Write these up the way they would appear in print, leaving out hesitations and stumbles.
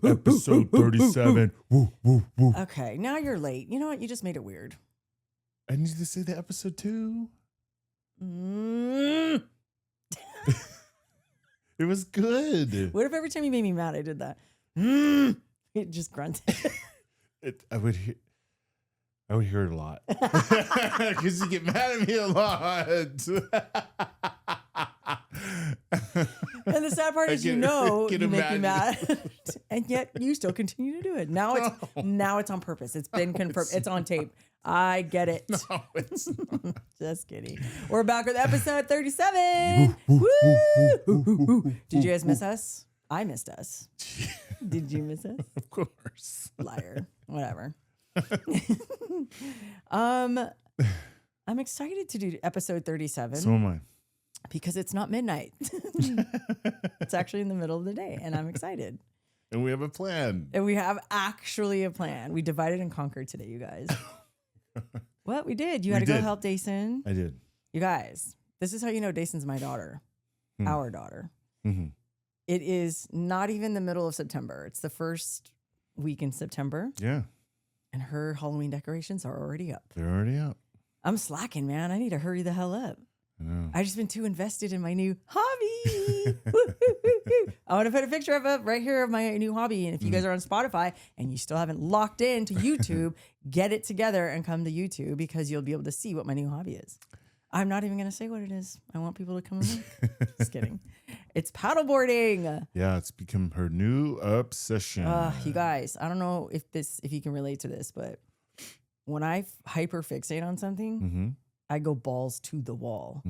Episode 37. Woo, woo, woo. Okay, now you're late. You know what? You just made it weird. I need to say the episode 2. Mm. It was good. What if every time you made me mad, I did that? It just grunted. I would hear it a lot. Because you get mad at me a lot. And the sad part is, you make me mad, and yet you still continue to do it. Now it's on purpose. It's been confirmed. It's on tape. I get it. No, it's not. Just kidding. We're back with episode 37. Woo! Did you guys miss us? I missed us. Did you miss us? Of course. Liar. Whatever. I'm excited to do episode 37. So am I. Because it's not midnight. It's actually in the middle of the day, and I'm excited. And we have a plan. And we have actually a plan. We divided and conquered today, you guys. What? We did. You had to go help Dason. I did. You guys, this is how you know Dason's my daughter. Our daughter. Mm-hmm. It is not even the middle of September. It's the first week in September. Yeah. And her Halloween decorations are already up. They're already up. I'm slacking, man. I need to hurry the hell up. I've just been too invested in my new hobby. I want to put a picture of it right here of my new hobby. And if you guys are on Spotify and you still haven't locked into YouTube, get it together and come to YouTube because you'll be able to see what my new hobby is. I'm not even going to say what it is. I want people to come and look. Just kidding. It's paddleboarding. Yeah, it's become her new obsession. You guys, I don't know if you can relate to this, but when I hyper fixate on something, I go balls to the wall.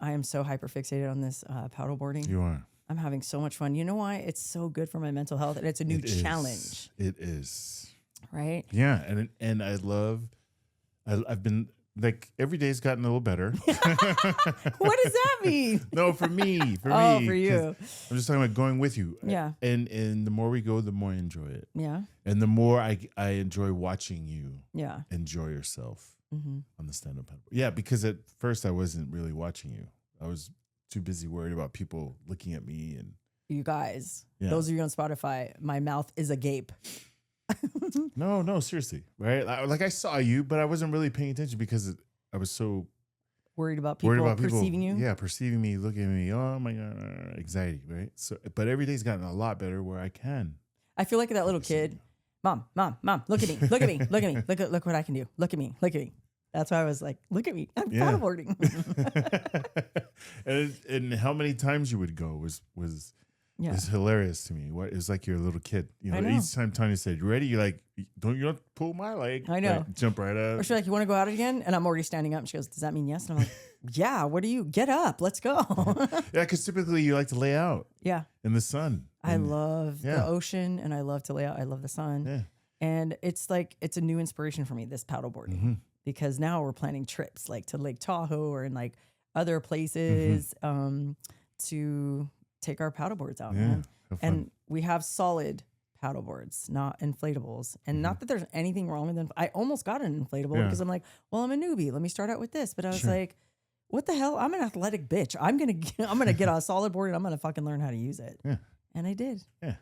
I am so hyper fixated on this paddleboarding. You are. I'm having so much fun. You know why? It's so good for my mental health, and it's a new challenge. It is. Right? Yeah, and I've been like every day's gotten a little better. What does that mean? No, for me. For you. I'm just talking about going with you. Yeah. And the more we go, the more I enjoy it. Yeah. And the more I enjoy watching you. Yeah. Enjoy yourself on the stand-up paddleboard. Yeah, because at first I wasn't really watching you. I was too busy worried about people looking at me and. You guys, those of you on Spotify, my mouth is agape. No, seriously, right? Like I saw you, but I wasn't really paying attention because I was so worried about people perceiving you. Yeah, perceiving me, looking at me. Oh my god, anxiety, right? So, but every day's gotten a lot better where I can. I feel like that little kid. Mom, look at me, look at me, look at me, look what I can do. Look at me. That's why I was like, look at me, I'm paddleboarding. and how many times you would go was. Yeah. It's hilarious to me. It was like you're a little kid. You know, each time Tanya said, "You ready?" You're like, "Don't pull my leg." I know. Like, jump right up. Or she's like, "You want to go out again?" And I'm already standing up. And she goes, "Does that mean yes?" And I'm like, "Yeah." What do you get up? Let's go. Yeah, because typically you like to lay out. Yeah. In the sun. I love the ocean, and I love to lay out. I love the sun. Yeah. And it's like it's a new inspiration for me. This paddleboarding because now we're planning trips like to Lake Tahoe or in like other places to take our paddleboards out. Yeah. And we have solid paddleboards, not inflatables. And not that there's anything wrong with them. I almost got an inflatable because I'm like, well, I'm a newbie. Let me start out with this. But I was like, what the hell? I'm an athletic bitch. I'm gonna get a solid board and I'm gonna fucking learn how to use it. Yeah. And I did. Yeah.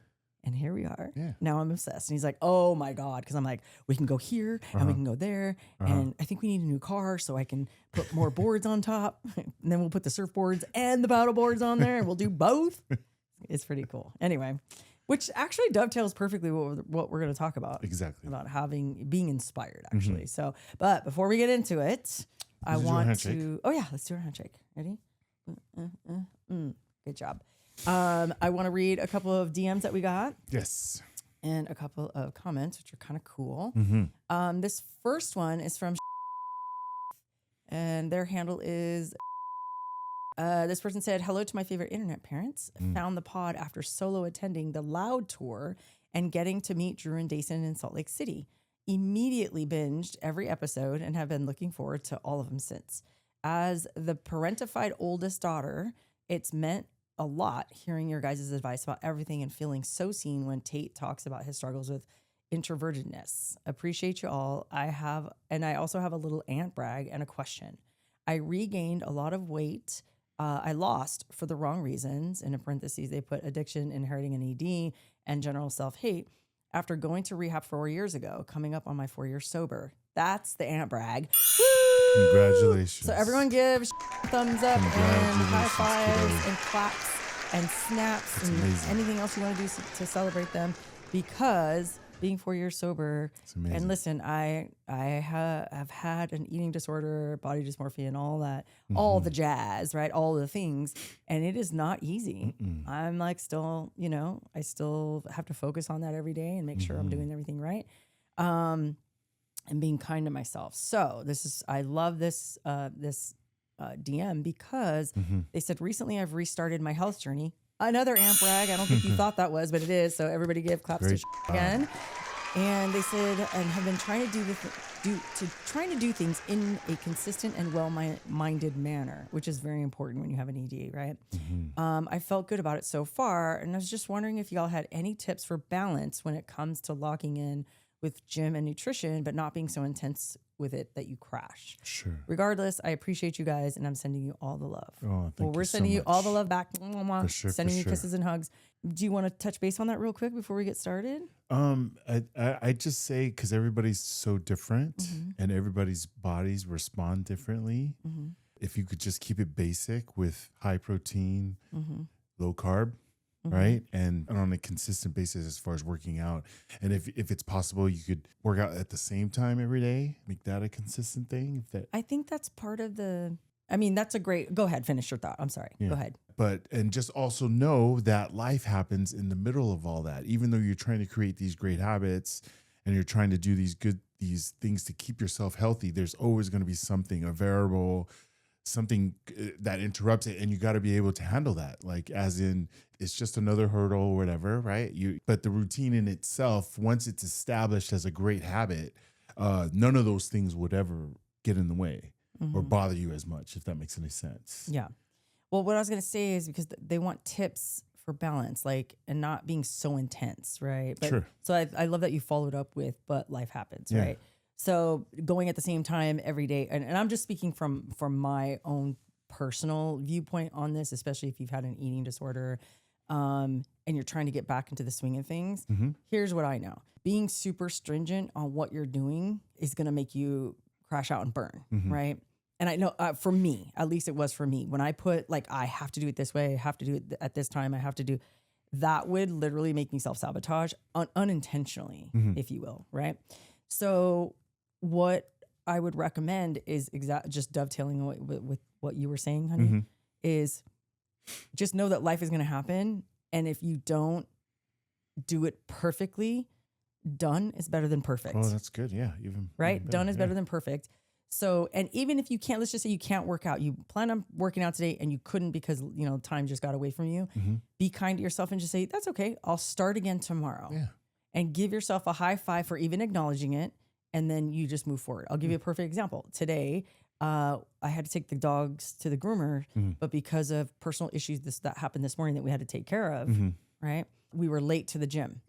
And here we are. Yeah. Now I'm obsessed. And he's like, oh my God. Because I'm like, we can go here and we can go there. And I think we need a new car so I can put more boards on top. And then we'll put the surfboards and the paddle boards on there and we'll do both. It's pretty cool. Anyway, which actually dovetails perfectly what we're going to talk about. Exactly. About being inspired, actually. So, but before we get into it, I want to. Oh, yeah. Let's do our handshake. Ready? Good job. I want to read a couple of DMs that we got. Yes. And a couple of comments, which are kind of cool. This first one is from and their handle is this person said, hello to my favorite internet parents. Found the pod after solo attending the Loud tour and getting to meet Drew and Dason in Salt Lake City. Immediately binged every episode and have been looking forward to all of them since. As the parentified oldest daughter, it's meant a lot hearing your guys' advice about everything and feeling so seen when Tate talks about his struggles with introvertedness. Appreciate you all. I also have a little aunt brag and a question. I regained a lot of weight I lost for the wrong reasons. And in parentheses, they put addiction, inheriting an ED, and general self-hate. After going to rehab 4 years ago, coming up on my 4 years sober. That's the aunt brag. Woo! Congratulations. So everyone give thumbs up and high fives and claps and snaps. That's and amazing. Anything else you want to do to celebrate them, because being 4 years sober. And listen, I have had an eating disorder, body dysmorphia, and all that, all the jazz, right? All the things. And it is not easy. I'm like still, I still have to focus on that every day and make sure I'm doing everything right. And being kind to myself. So I love this DM because they said, recently I've restarted my health journey. Another amp rag. I don't think you thought that was, but it is. So everybody give claps to again. And they said, and have been trying to do things in a consistent and well-minded manner, which is very important when you have an ED, right? I felt good about it so far. And I was just wondering if y'all had any tips for balance when it comes to locking in with gym and nutrition, but not being so intense with it that you crash. Sure. Regardless, I appreciate you guys, and I'm sending you all the love. Oh, thank you. We're sending you all the love back. For sure, sending you kisses and hugs. Do you want to touch base on that real quick before we get started? I just say, because everybody's so different and everybody's bodies respond differently. If you could just keep it basic with high protein, low carb, right? And on a consistent basis as far as working out. And if it's possible, you could work out at the same time every day, make that a consistent thing. I think that's part of that's a great, go ahead, finish your thought. I'm sorry. Yeah. Go ahead. And just also know that life happens in the middle of all that. Even though you're trying to create these great habits and you're trying to do these things to keep yourself healthy, there's always going to be something, a variable, something that interrupts it, and you got to be able to handle that. Like, as in, it's just another hurdle or whatever, right? But the routine in itself, once it's established as a great habit, none of those things would ever get in the way or bother you as much, if that makes any sense. Yeah. Well, what I was going to say is, because they want tips for balance, and not being so intense, right? But, sure. So I love that you followed up with, but life happens, right? So going at the same time every day, and I'm just speaking from my own personal viewpoint on this, especially if you've had an eating disorder, and you're trying to get back into the swing of things. Here's what I know. Being super stringent on what you're doing is going to make you crash out and burn, right? And I know for me, at least it was for me, when I put I have to do it this way, I have to do it at this time, that would literally make me self-sabotage unintentionally, if you will, right? So what I would recommend is just dovetailing with what you were saying, honey, is just know that life is going to happen. And if you don't do it perfectly, done is better than perfect. Oh, that's good. Yeah. Right? Done is better than perfect. So, and even if you can't, let's just say you can't work out, you plan on working out today and you couldn't because, time just got away from you. Be kind to yourself and just say, that's okay. I'll start again tomorrow. Yeah. And give yourself a high five for even acknowledging it. And then you just move forward. I'll give you a perfect example. Today, I had to take the dogs to the groomer, but because of personal issues that happened this morning that we had to take care of, right? We were late to the gym.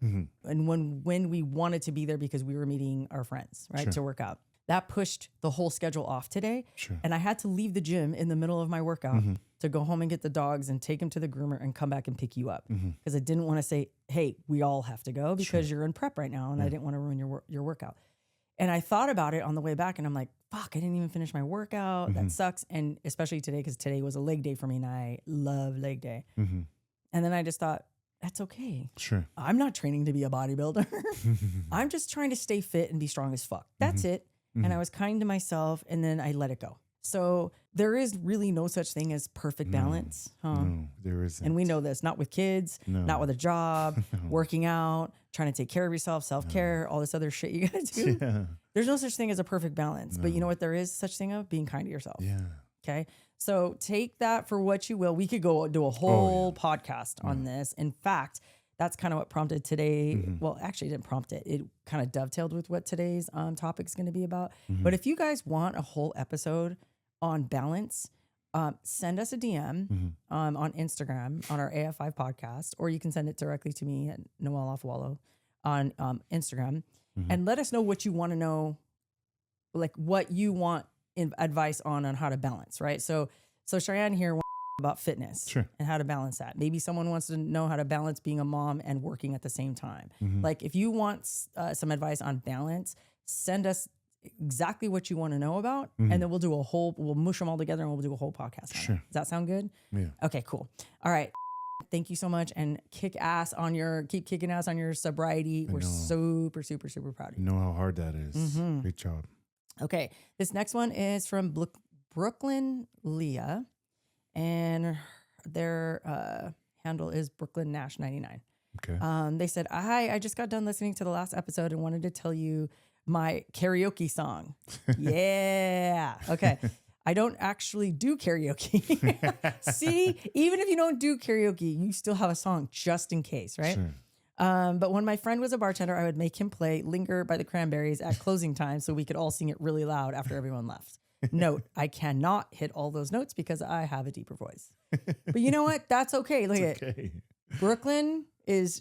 And when we wanted to be there because we were meeting our friends, right, to work out, that pushed the whole schedule off today. Sure. And I had to leave the gym in the middle of my workout to go home and get the dogs and take them to the groomer and come back and pick you up. Because I didn't want to say, hey, we all have to go because you're in prep right now. And I didn't want to ruin your workout. And I thought about it on the way back and I'm like, fuck, I didn't even finish my workout. That sucks. And especially today, because today was a leg day for me and I love leg day. And then I just thought, that's okay. Sure. I'm not training to be a bodybuilder. I'm just trying to stay fit and be strong as fuck. That's it. And I was kind to myself and then I let it go. So there is really no such thing as perfect balance. No, there isn't. And we know this, not with kids, not with a job, working out, trying to take care of yourself, self-care, all this other shit you got to do. Yeah. There's no such thing as a perfect balance. But you know what there is such thing of? Being kind to yourself. Yeah. Okay. So take that for what you will. We could go do a whole podcast on this. In fact, that's kind of what prompted today. Well, actually it didn't prompt it. It kind of dovetailed with what today's topic is going to be about. But if you guys want a whole episode on balance, send us a DM on Instagram on our AF5 podcast, or you can send it directly to me at Noelle Afwalo on Instagram and let us know what you want to know, like what you want advice on how to balance, right? So Cheyenne here about fitness Sure. and how to balance that. Maybe someone wants to know how to balance being a mom and working at the same time. Like if you want some advice on balance, send us exactly what you want to know about, and then we'll mush them all together and we'll do a whole podcast on it. Does that sound good? Yeah. Okay, cool. All right. Thank you so much, and keep kicking ass on your sobriety. We're super, super, super proud of you. You know how hard that is. Great job. Okay, this next one is from Brooklyn Leah, and their handle is Brooklyn Nash 99. Okay. They said, "Hi, I just got done listening to the last episode and wanted to tell you my karaoke song." Yeah. Okay. I don't actually do karaoke. See, even if you don't do karaoke, you still have a song just in case, right? Sure. But when my friend was a bartender, I would make him play Linger by the Cranberries at closing time so we could all sing it really loud after everyone left. Note, I cannot hit all those notes because I have a deeper voice. But you know what? That's okay. Look at Okay. Brooklyn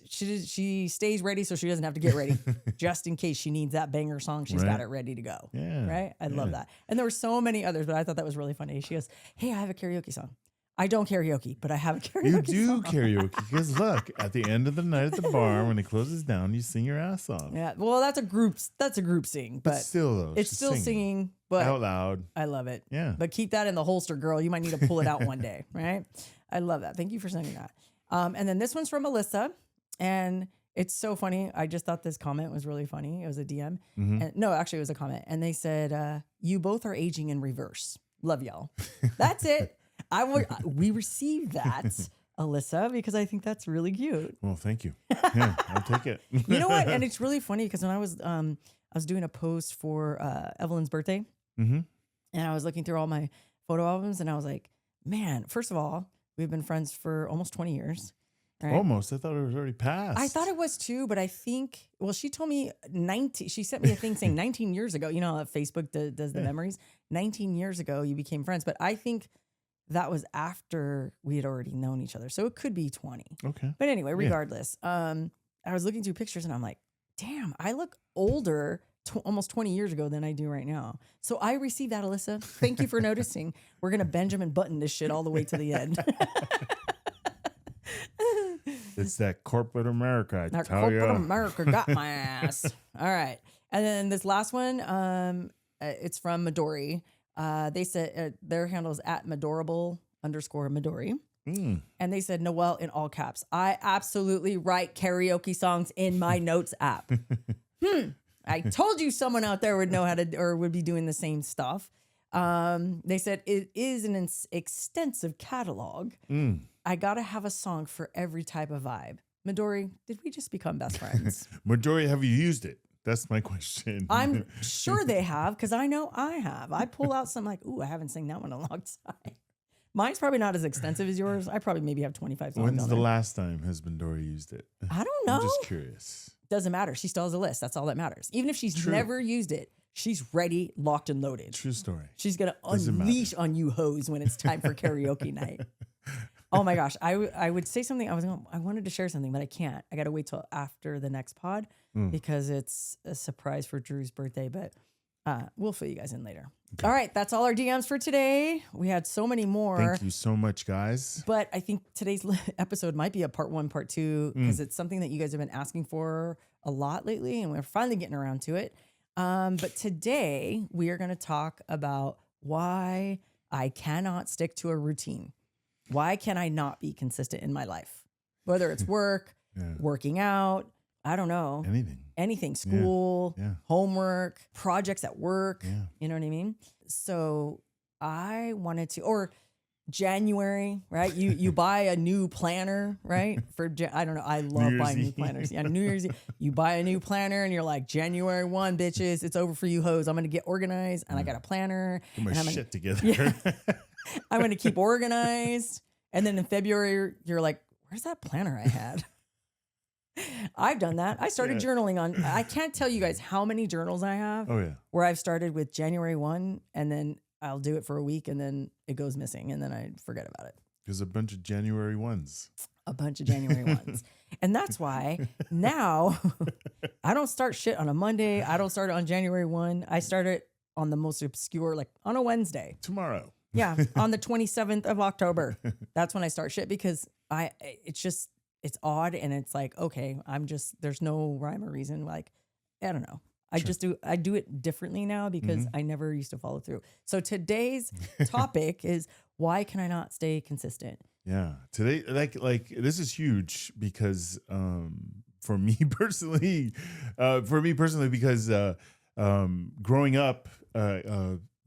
she stays ready so she doesn't have to get ready. Just in case she needs that banger song, she's got it ready to go. Yeah. Right? I love that. And there were so many others, but I thought that was really funny. She goes, "Hey, I have a karaoke song. I don't karaoke, but I have a karaoke You do song." karaoke because look, at the end of the night at the bar, when it closes down, you sing your ass off. Yeah. Well, that's a group sing, But but still, though, it's she's still singing, but out loud. I love it. Yeah. But keep that in the holster, girl. You might need to pull it out one day, right? I love that. Thank you for sending that. And then this one's from Alyssa, and it's so funny. I just thought this comment was really funny. It was a DM. And, no, actually, it was a comment. And they said, "You both are aging in reverse. Love y'all." That's it. We received that, Alyssa, because I think that's really cute. Well, thank you. Yeah, I'll take it. You know what? And it's really funny because when I was doing a post for Evelyn's birthday, and I was looking through all my photo albums, and I was like, man, first of all, we've been friends for almost 20 years. Right? Almost. I thought it was already passed. I thought it was too, but I think, well, she told me 19, she sent me a thing saying 19 years ago, you know, how Facebook does the memories. 19 years ago, you became friends. But I think that was after we had already known each other. So it could be 20. Okay. But anyway, regardless, I was looking through pictures and I'm like, damn, I look older almost 20 years ago than I do right now. So I received that, Alyssa. Thank you for noticing. We're going to Benjamin Button this shit all the way to the end. It's that corporate America. That corporate America got my ass. All right. And then this last one, it's from Midori. They said their handle is at Midorable_Midori. And they said, Noelle in all caps. I absolutely write karaoke songs in my notes app. I told you someone out there would know how to, or would be doing the same stuff. They said it is an extensive catalog. I got to have a song for every type of vibe. Midori, did we just become best friends? Majority, have you used it? That's my question. I'm sure they have, because I know I have. I pull out some like, ooh, I haven't sang that one in a long time. Mine's probably not as extensive as yours. I probably maybe have 25 songs. When's the last time has Midori used it? I don't know. I'm just curious. Doesn't matter. She still has a list. That's all that matters. Even if she's never used it, she's ready, locked, and loaded. True story. She's going to unleash on you hoes when it's time for karaoke night. Oh my gosh. I would say something. I wanted to share something, but I can't. I got to wait till after the next pod because it's a surprise for Drew's birthday, but we'll fill you guys in later. Okay. All right. That's all our DMs for today. We had so many more. Thank you so much, guys. But I think today's episode might be a part 1, part 2, because it's something that you guys have been asking for a lot lately, and we're finally getting around to it. But today we are going to talk about why I cannot stick to a routine. Why can I not be consistent in my life? Whether it's work, working out, I don't know. Anything, school, homework, projects at work, you know what I mean? So I wanted to, or January, right? You buy a new planner, right? I don't know. I love buying new planners. Yeah, New Year's Eve. You buy a new planner and you're like, January 1, bitches, it's over for you hoes. I'm going to get organized and I got a planner. Get my shit together. Yeah, I'm going to keep organized. And then in February, you're like, where's that planner I had? I've done that. I started journaling on, I can't tell you guys how many journals I have. Oh, yeah. Where I've started with January 1 and then I'll do it for a week and then it goes missing and then I forget about it. There's a bunch of January ones. A bunch of January ones. And that's why now I don't start shit on a Monday. I don't start on January 1. I start it on the most obscure, like on a Wednesday. Tomorrow. Yeah, on the 27th of October. That's when I start shit because it's odd and it's like, okay, there's no rhyme or reason. Like, I don't know. I do it differently now because I never used to follow through. So today's topic is why can I not stay consistent? Yeah. Today, like this is huge because for me personally, because growing up,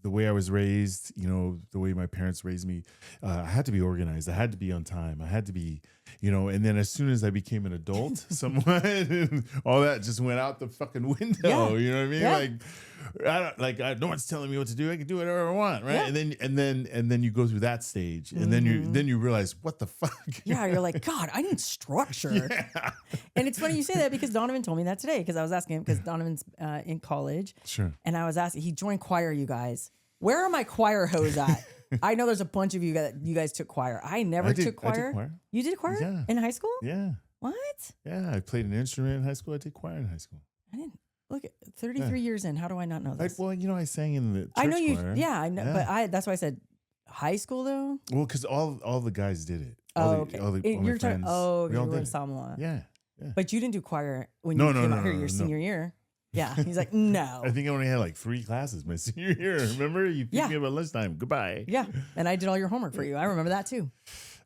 the way I was raised, the way my parents raised me, I had to be organized. I had to be on time. I had to be, and then as soon as I became an adult, somewhat, all that just went out the fucking window. Yeah. You know what I mean? Yeah. No one's telling me what to do. I can do whatever I want, right? Yeah. And then you go through that stage, and then you realize what the fuck. Yeah, you're like, God, I need structure. Yeah. And it's funny you say that because Donovan told me that today because I was asking him because Donovan's in college. Sure. And I was asking, he joined choir, you guys. Where are my choir hoes at? I know there's a bunch of you guys took choir. I never took choir. I did choir. You did choir? Yeah. In high school? Yeah. What? Yeah. I played an instrument in high school. I did choir in high school. I didn't. Look at 33 years in. How do I not know this? I sang in the church I know you. choir. Yeah, I know. Yeah. But that's why I said high school though. Well, because all the guys did it. Okay. All You're my talking. friends, Oh, we you all were did in it. Samoa. Yeah. But you didn't do choir when No, you no, came no, out here no, your no. senior year. Yeah. He's like, no. I think I only had like 3 classes my senior year. Remember? You picked me up at lunchtime. Goodbye. Yeah. And I did all your homework for you. I remember that too.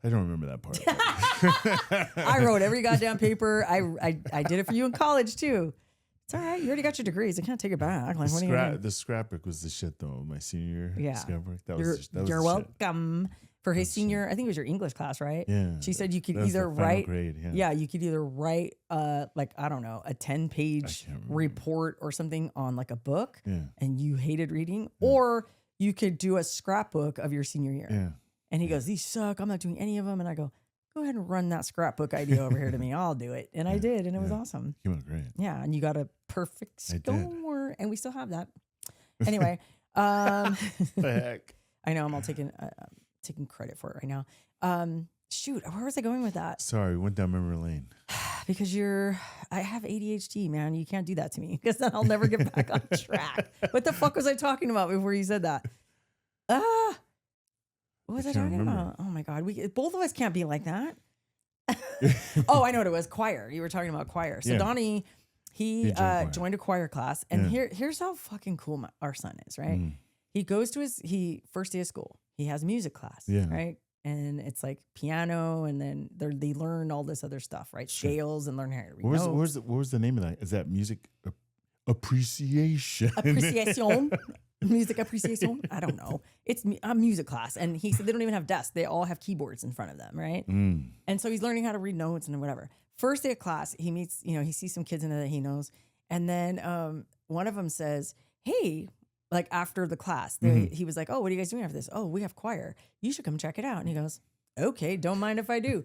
I don't remember that part. I wrote every goddamn paper. I did it for you in college too. It's all right. You already got your degrees. I can't take it back. Like, what are you gonna do? The scrapbook was the shit though. My senior year Yeah. scrapbook. That You're was the shit. welcome. For his senior, I think it was your English class, right? Yeah. She said you could That was the either final write, grade, you could either write, like, I don't know, a 10-page report or something on like a book and you hated reading, or you could do a scrapbook of your senior year. Yeah. And he goes, these suck. I'm not doing any of them. And I go, go ahead and run that scrapbook idea over here to me. I'll do it. And I did. And it was awesome. Came out great. Yeah. And you got a perfect I did. score. And we still have that. Anyway. The heck? I know I'm all taking credit for it right now. Shoot, where was I going with that? Sorry, we went down memory lane. Because I have ADHD, man. You can't do that to me because then I'll never get back on track. What the fuck was I talking about before you said that? What was I talking about? Oh my God. Both of us can't be like that. Oh, I know what it was. Choir. You were talking about choir. So Donnie, he joined a choir class. And here's how fucking cool our son is, right? He goes to his first day of school. He has music class, right? And it's like piano, and then they learn all this other stuff, right? Scales and learn how to read notes. What was the name of that? Is that music appreciation? Appreciation. Music appreciation. I don't know. It's a music class. And he said they don't even have desks. They all have keyboards in front of them, right? And so he's learning how to read notes and whatever. First day of class, he meets, he sees some kids in there that he knows. And then one of them says, hey, like after the class, he was like, oh, what are you guys doing after this? Oh, we have choir. You should come check it out. And he goes, okay, don't mind if I do.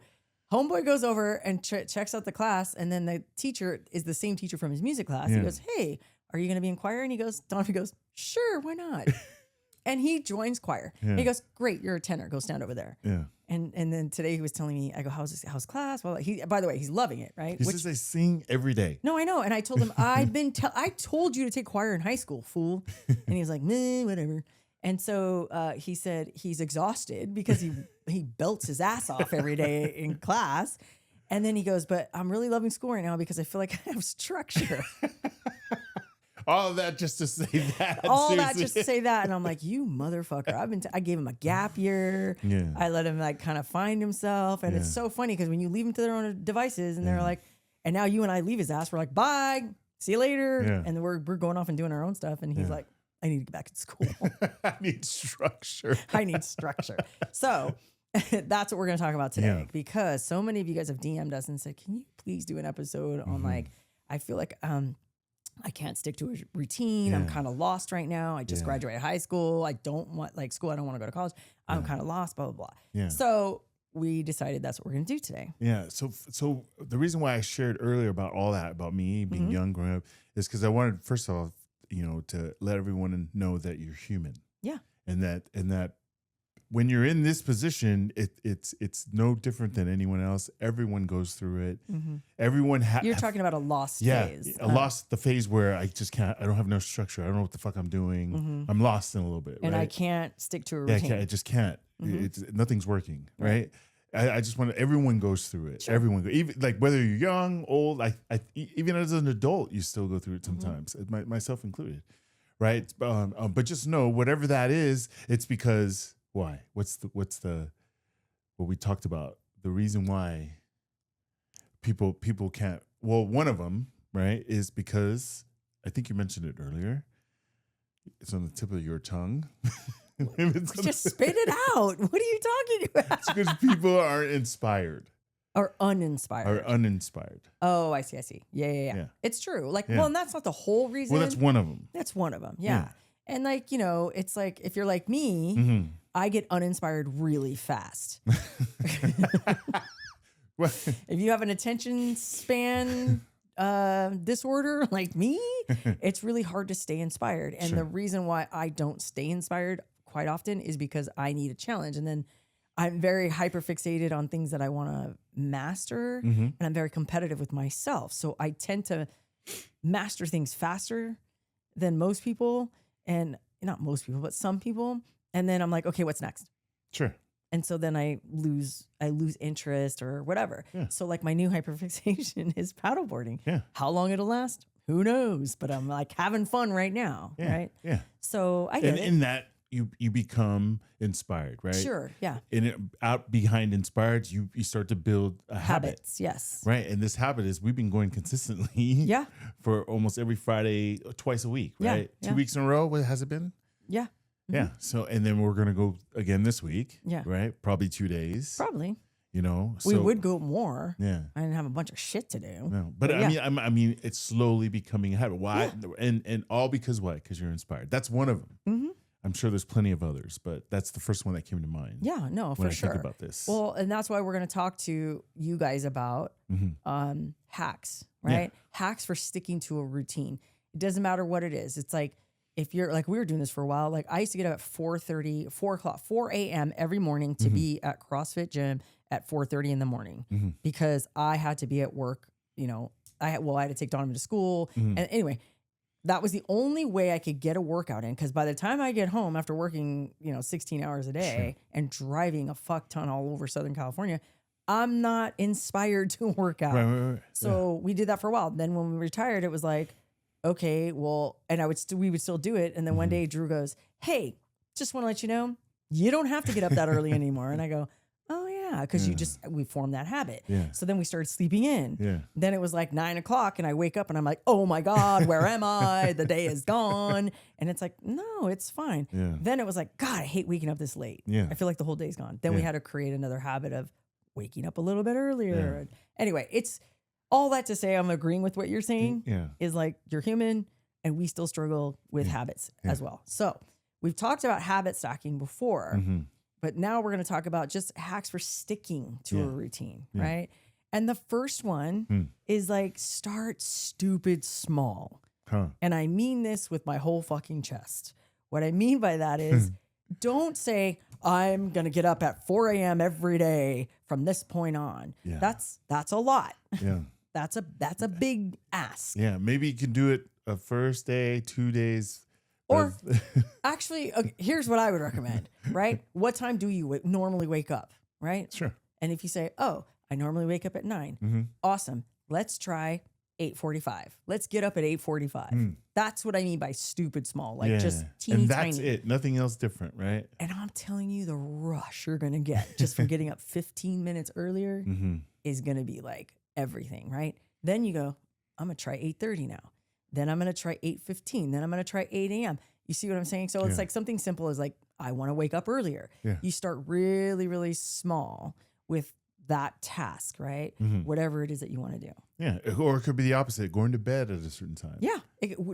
Homeboy goes over and checks out the class. And then the teacher is the same teacher from his music class. He goes, hey, are you going to be in choir? And Donovan goes, sure, why not? And he joins choir. And he goes, great, you're a tenor. Go stand over there. Yeah. And then today he was telling me, I go, how's class? Well, by the way, he's loving it, right? He says they sing every day. No, I know. And I told him, I told you to take choir in high school, fool. And he was like, meh, whatever. And so he said he's exhausted because he belts his ass off every day in class. And then he goes, but I'm really loving school right now because I feel like I have structure. All of that just to say that. All seriously. that just to say that. And I'm like, you motherfucker. I gave him a gap year. Yeah. I let him like kind of find himself. And it's so funny because when you leave them to their own devices and they're like, and now you and I leave his ass, we're like, bye, see you later. Yeah. And then we're going off and doing our own stuff. And he's like, I need to get back to school. I need structure. I need structure. So that's what we're going to talk about today because so many of you guys have DM'd us and said, can you please do an episode on like, I feel like, I can't stick to a routine. I'm kind of lost right now. I just graduated high school. I don't want school. I don't want to go to college. I'm kind of lost, blah, blah, blah. Yeah. So we decided that's what we're going to do today. Yeah. So the reason why I shared earlier about all that, about me being young, growing up, is because I wanted, first of all, to let everyone know that you're human. Yeah. And that when you're in this position, it's no different than anyone else. Everyone goes through it. Everyone You're talking about a lost yeah, phase. I lost the phase where I just can't. I don't have no structure. I don't know what the fuck I'm doing. I'm lost in a little bit, and right? I can't stick to a Yeah, routine. I just can't. It's nothing's working, right? I just want everyone goes through it. Sure. Everyone, even like whether you're young, old, even as an adult, you still go through it sometimes, myself included, right? But just know whatever that is, it's because why? What's the what we talked about? The reason why people can't. Well, one of them, right, is because I think you mentioned it earlier. It's on the tip of your tongue. Just spit it out. What are you talking about? It's because people aren't inspired. Or uninspired. Oh, I see. Yeah. It's true. Like, well, and that's not the whole reason. Well, that's one of them. That's one of them. Yeah. And like, it's like if you're like me, I get uninspired really fast. If you have an attention span disorder like me, it's really hard to stay inspired. And the reason why I don't stay inspired quite often is because I need a challenge. And then I'm very hyperfixated on things that I want to master, and I'm very competitive with myself. So I tend to master things faster than most people, and not most people, but some people. And then I'm like, okay, what's next? Sure. And so then I lose interest or whatever. Yeah. So like my new hyperfixation is paddleboarding. Yeah. How long it'll last? Who knows? But I'm like having fun right now. Yeah. Right. Yeah. So I get it. In that you become inspired, right? Sure. Yeah. And out behind inspired, you start to build a habit. Habits. Yes. Right. And this habit is we've been going consistently for almost every Friday, twice a week, right? Yeah. 2 weeks in a row. What has it been? Yeah. Yeah. So, and then we're going to go again this week. Yeah. Right. Probably 2 days. Probably. So we would go more. Yeah. I didn't have a bunch of shit to do. No, but I mean, it's slowly becoming a habit. Why? Yeah. And all because what? Because you're inspired. That's one of them. Mm-hmm. I'm sure there's plenty of others, but that's the first one that came to mind. Yeah, no, when for I sure. think about this. Well, and that's why we're going to talk to you guys about hacks, right? Yeah. Hacks for sticking to a routine. It doesn't matter what it is. It's like if you're like we were doing this for a while. Like I used to get up at 4 a.m. every morning to be at CrossFit gym at 4:30 in the morning because I had to be at work. I had to take Donovan to school, and anyway. That was the only way I could get a workout in because by the time I get home after working, 16 hours a day and driving a fuck ton all over Southern California, I'm not inspired to work out. Right. So we did that for a while. Then when we retired, it was like, okay, well, and we would still do it. And then one day Drew goes, "Hey, just want to let you know, you don't have to get up that early anymore." And I go, "Oh yeah," because we formed that habit. Yeah. So then we started sleeping in. Yeah. Then it was like 9 o'clock and I wake up and I'm like, "Oh my God, where am I? The day is gone." And it's like, no, it's fine. Yeah. Then it was like, God, I hate waking up this late. Yeah. I feel like the whole day's gone. Then we had to create another habit of waking up a little bit earlier. Yeah. Anyway, it's all that to say I'm agreeing with what you're saying is like you're human and we still struggle with habits as well. So we've talked about habit stacking before. But now we're going to talk about just hacks for sticking to a routine, right? And the first one is like start stupid small. And I mean this with my whole fucking chest. What I mean by that is don't say, I'm going to get up at 4 a.m. every day from this point on. Yeah. That's a lot. Yeah. That's a big ask. Yeah. Maybe you can do it a first day, 2 days. Or actually, here's what I would recommend, right? What time do you normally wake up, right? Sure. And if you say, oh, I normally wake up at 9, awesome. Let's try 8:45. Let's get up at 8:45. That's what I mean by stupid small, like just teeny tiny. And that's it. Nothing else different, right? And I'm telling you, the rush you're going to get just from getting up 15 minutes earlier is going to be like everything, right? Then you go, I'm going to try 8:30 now. Then I'm going to try 8:15. Then I'm going to try 8 a.m. You see what I'm saying? So it's like something simple as like, I want to wake up earlier. Yeah. You start really, really small with that task, right? Whatever it is that you want to do. Yeah. Or it could be the opposite, going to bed at a certain time. Yeah.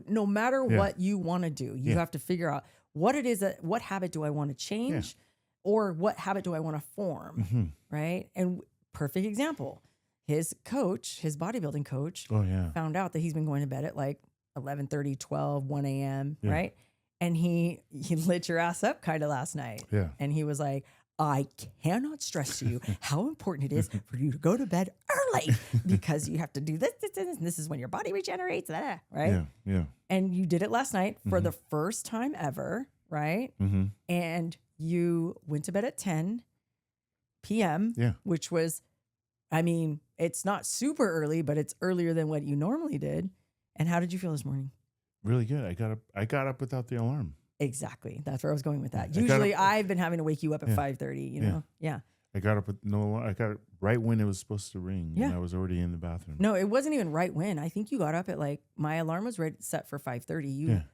No matter what you want to do, you have to figure out what it is what habit do I want to change or what habit do I want to form, right? And perfect example. His bodybuilding coach, found out that he's been going to bed at like 11:30, 12, 1 a.m., right? And he lit your ass up kind of last night. Yeah. And he was like, I cannot stress to you how important it is for you to go to bed early because you have to do this, and this is when your body regenerates, right? Yeah. Yeah. And you did it last night for the first time ever, right? Mm-hmm. And you went to bed at 10 p.m., Yeah. which was, I mean, it's not super early, but it's earlier than what you normally did. And how did you feel this morning? Really good. I got up without the alarm. Exactly. That's where I was going with that. Yeah, Usually I've been having to wake you up at 5:30, you know? Yeah. I got up with no alarm. I got it right when it was supposed to ring. Yeah. And I was already in the bathroom. No, it wasn't even right when. I think you got up at like, my alarm was set for 5:30.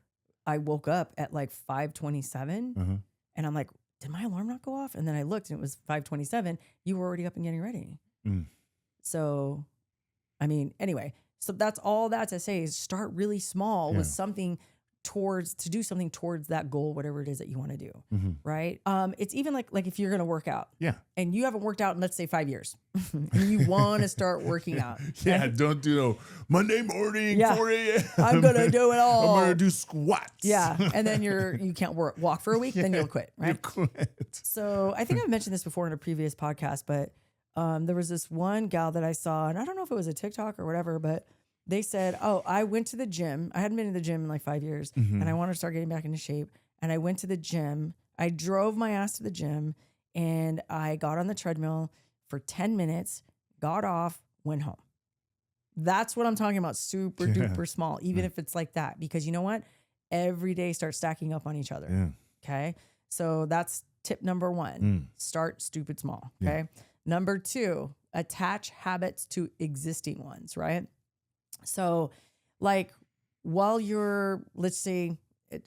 I woke up at like 5:27 and I'm like, did my alarm not go off? And then I looked and it was 5:27. You were already up and getting ready. So, I mean, anyway, so that's all that to say is start really small with something to do something towards that goal, whatever it is that you want to do. Right. It's even like if you're going to work out and you haven't worked out in, let's say 5 years and you want to start working out. Yeah. Right? Don't do no Monday morning, 4 a.m. I'm going to do it all. I'm going to do squats. Yeah. And then you can't walk for a week, then you'll quit. Right. You quit. So I think I've mentioned this before in a previous podcast, but there was this one gal that I saw, and I don't know if it was a TikTok or whatever, but they said, oh, I went to the gym. I hadn't been to the gym in like 5 years and I want to start getting back into shape. And I went to the gym. I drove my ass to the gym and I got on the treadmill for 10 minutes, got off, went home. That's what I'm talking about. Super duper small, even if it's like that, because you know what? Every day starts stacking up on each other. Yeah. Okay. So that's tip number one. Start stupid small. Okay. Number two, attach habits to existing ones, right? So like while you're, let's say,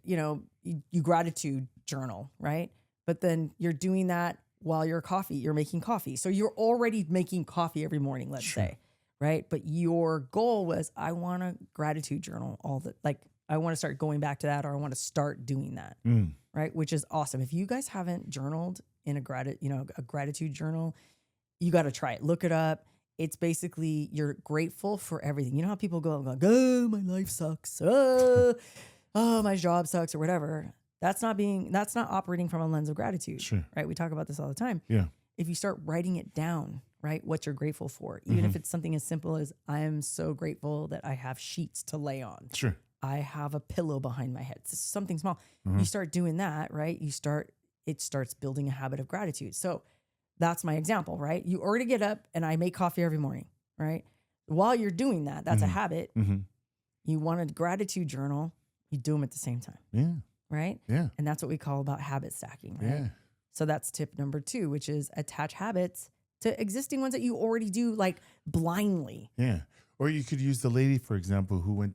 you gratitude journal, right? But then you're doing that while you're making coffee. So you're already making coffee every morning, let's say, right? But your goal was, I want a gratitude journal I want to start going back to that, or I want to start doing that, right? Which is awesome. If you guys haven't journaled in a gratitude journal, you got to try it. Look it up. It's basically you're grateful for everything. You know how people go, oh, my life sucks. Oh, my job sucks or whatever. That's not operating from a lens of gratitude, right? We talk about this all the time. Yeah. If you start writing it down, right, what you're grateful for, even if it's something as simple as I am so grateful that I have sheets to lay on. Sure. I have a pillow behind my head. It's something small. You start doing that, right? It starts building a habit of gratitude. So that's my example, right? You already get up and I make coffee every morning, right? While you're doing that, that's a habit. You want a gratitude journal, you do them at the same time. Yeah. Right? Yeah. And that's what we call about habit stacking, right? Yeah. So that's tip number 2, which is attach habits to existing ones that you already do like blindly. Yeah. Or you could use the lady, for example, who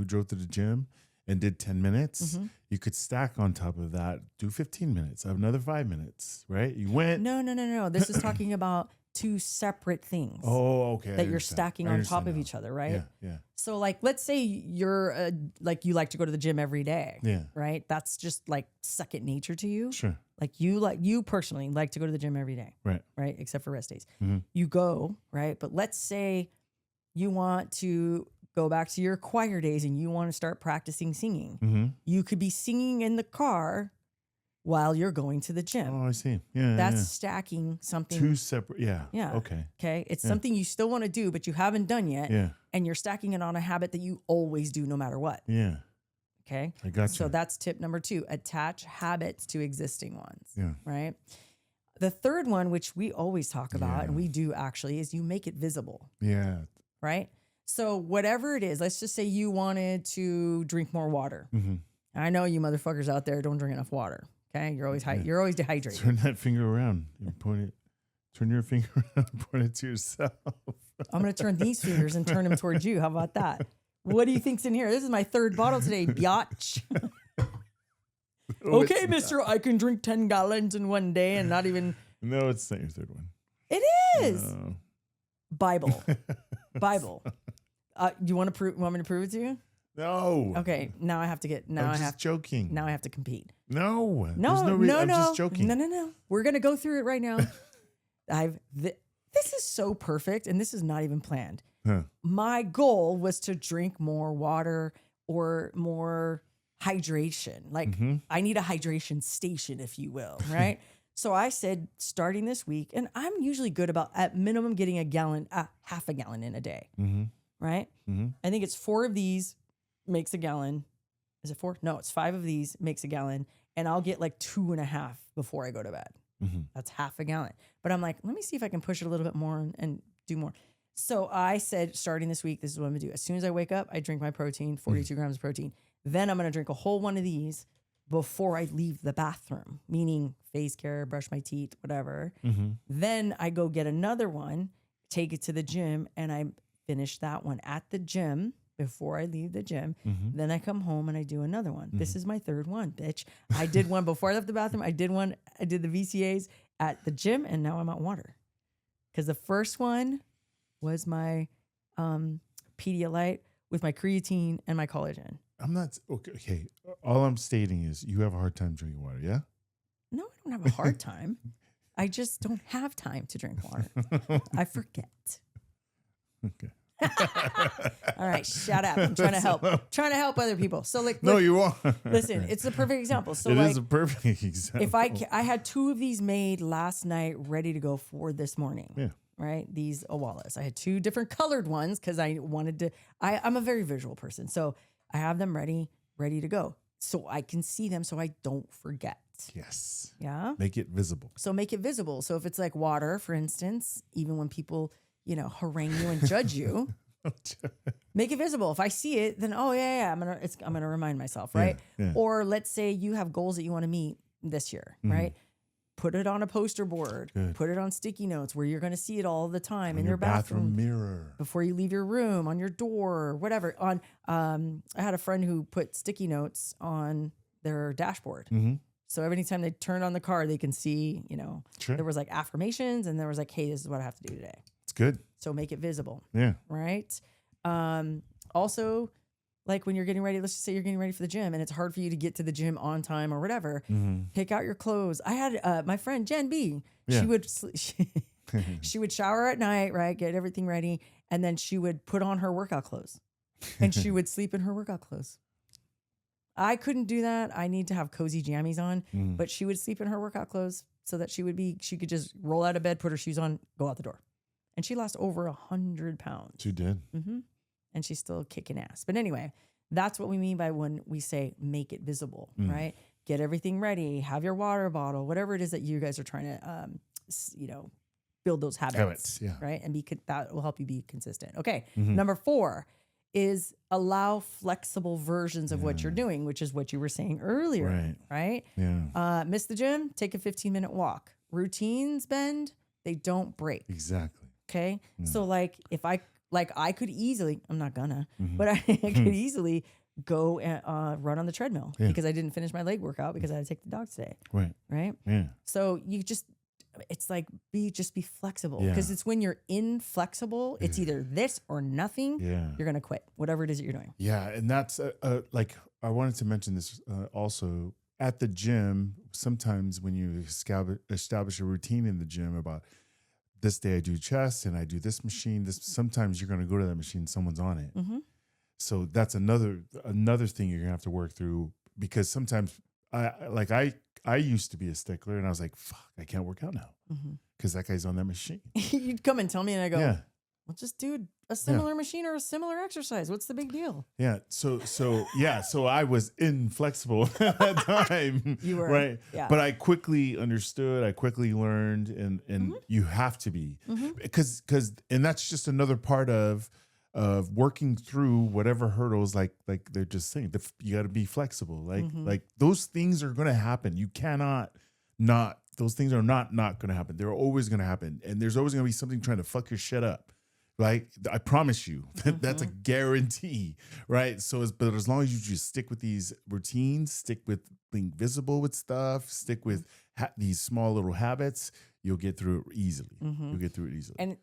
drove to the gym and did 10 minutes. You could stack on top of that, do 15 minutes, another 5 minutes, right? You went. No. This is talking about 2 separate things. Oh, okay. That you're stacking on top of each other, right? Yeah. So like, let's say you're you like to go to the gym every day. Yeah. Right? That's just like second nature to you. Sure. Like you personally like to go to the gym every day. Right. Right? Except for rest days. You go, right? But let's say you want to go back to your choir days and you want to start practicing singing. You could be singing in the car while you're going to the gym. Oh, I see. Yeah. That's stacking something. 2 separate. Yeah. Yeah. Okay. Okay. It's something you still want to do, but you haven't done yet. Yeah. And you're stacking it on a habit that you always do no matter what. Yeah. Okay. I got you. So that's tip number 2, attach habits to existing ones. Yeah. Right. The third one, which we always talk about, and we do actually, is you make it visible. Yeah. Right. So whatever it is, let's just say you wanted to drink more water. I know you motherfuckers out there don't drink enough water. Okay. You're always dehydrated. Turn that finger around and turn your finger around and point it to yourself. I'm going to turn these fingers and turn them towards you. How about that? What do you think's in here? This is my 3rd bottle today, biatch. Okay, mister, I can drink 10 gallons in one day and not even. No, it's not your 3rd one. It is. No. Bible. You want me to prove it to you? No. Okay, now I have to get. I'm just joking. Now I have to compete. No. I'm just joking. No. We're gonna go through it right now. This is so perfect, and this is not even planned. My goal was to drink more water or more hydration. Like I need a hydration station, if you will, right? So I said, starting this week, and I'm usually good about at minimum getting half a gallon in a day, right? I think it's 4 of these makes a gallon. Is it 4? No, it's 5 of these makes a gallon, and I'll get like 2.5 before I go to bed. That's half a gallon. But I'm like, let me see if I can push it a little bit more and do more. So I said, starting this week, this is what I'm gonna do. As soon as I wake up, I drink my protein, 42 grams of protein. Then I'm gonna drink a whole one of these before I leave the bathroom, meaning face care, brush my teeth, whatever. Then I go get another one, take it to the gym, and I finish that one at the gym before I leave the gym. Then I come home and I do another one. This is my 3rd one, bitch. I did one before I left the bathroom. I did the VCAs at the gym, and now I'm at water. Because the first one was my Pedialyte with my creatine and my collagen. I'm not okay. All I'm stating is you have a hard time drinking water, yeah? No, I don't have a hard time. I just don't have time to drink water. I forget. Okay. All right, shut up. I'm trying to help. Trying to help other people. So like, no, you won't. Listen, it's a perfect example. So it like, is a perfect example. If I had 2 of these made last night, ready to go for this morning. Yeah. Right, these Awalas. I had 2 different colored ones because I wanted to. I'm a very visual person, so I have them ready to go, so I can see them, so I don't forget. Yes. Yeah. Make it visible. So make it visible. So if it's like water, for instance, even when people harangue you and judge you, make it visible. If I see it, then I'm gonna remind myself, right? Yeah. Or let's say you have goals that you want to meet this year, right? Put it on a poster board. Good. Put it on sticky notes where you're going to see it all the time On in your bathroom mirror. before you leave your room, on your door, whatever. I had a friend who put sticky notes on their dashboard. So every time they turn on the car, they can see, Sure. there was like affirmations and there was like, hey, this is what I have to do today. It's good. So make it visible. Yeah. Right. Also, like when you're getting ready, let's just say you're getting ready for the gym and it's hard for you to get to the gym on time or whatever, pick out your clothes. I had my friend Jen B. Yeah. She would shower at night, right? Get everything ready. And then she would put on her workout clothes and she would sleep in her workout clothes. I couldn't do that. I need to have cozy jammies on, but she would sleep in her workout clothes so that she could just roll out of bed, put her shoes on, go out the door. And she lost over 100 pounds. She did. And she's still kicking ass. But anyway, that's what we mean by when we say make it visible, right? Get everything ready, have your water bottle, whatever it is that you guys are trying to, build those habits, yeah. right? And that will help you be consistent. Okay, number 4 is allow flexible versions of what you're doing, which is what you were saying earlier, right? Yeah. Miss the gym, take a 15-minute walk. Routines bend, they don't break. Exactly. Okay, so like if I could easily, I'm not gonna, but I could easily go and run on the treadmill because I didn't finish my leg workout because I had to take the dog today. Right. Yeah. So it's like be flexible because it's when you're inflexible, it's either this or nothing. Yeah. You're gonna quit whatever it is that you're doing. Yeah, and that's like I wanted to mention this also at the gym. Sometimes when you establish a routine in the gym about this day I do chest and I do this machine. Sometimes you're going to go to that machine, someone's on it. So that's another thing you're gonna have to work through because sometimes I used to be a stickler and I was like, fuck, I can't work out now because that guy's on that machine. You'd come and tell me and I go, well, just do a similar machine or a similar exercise. What's the big deal? Yeah. So I was inflexible at that time. You were right. Yeah. But I quickly understood. I quickly learned, and you have to be because that's just another part of working through whatever hurdles. Like they're just saying, you got to be flexible. Like those things are going to happen. You cannot not. Those things are not going to happen. They're always going to happen, and there's always going to be something trying to fuck your shit up. Right, I promise you that's a guarantee, right? But as long as you just stick with these routines, stick with being visible with stuff, stick with these small little habits, you'll get through it easily. You'll get through it easily. And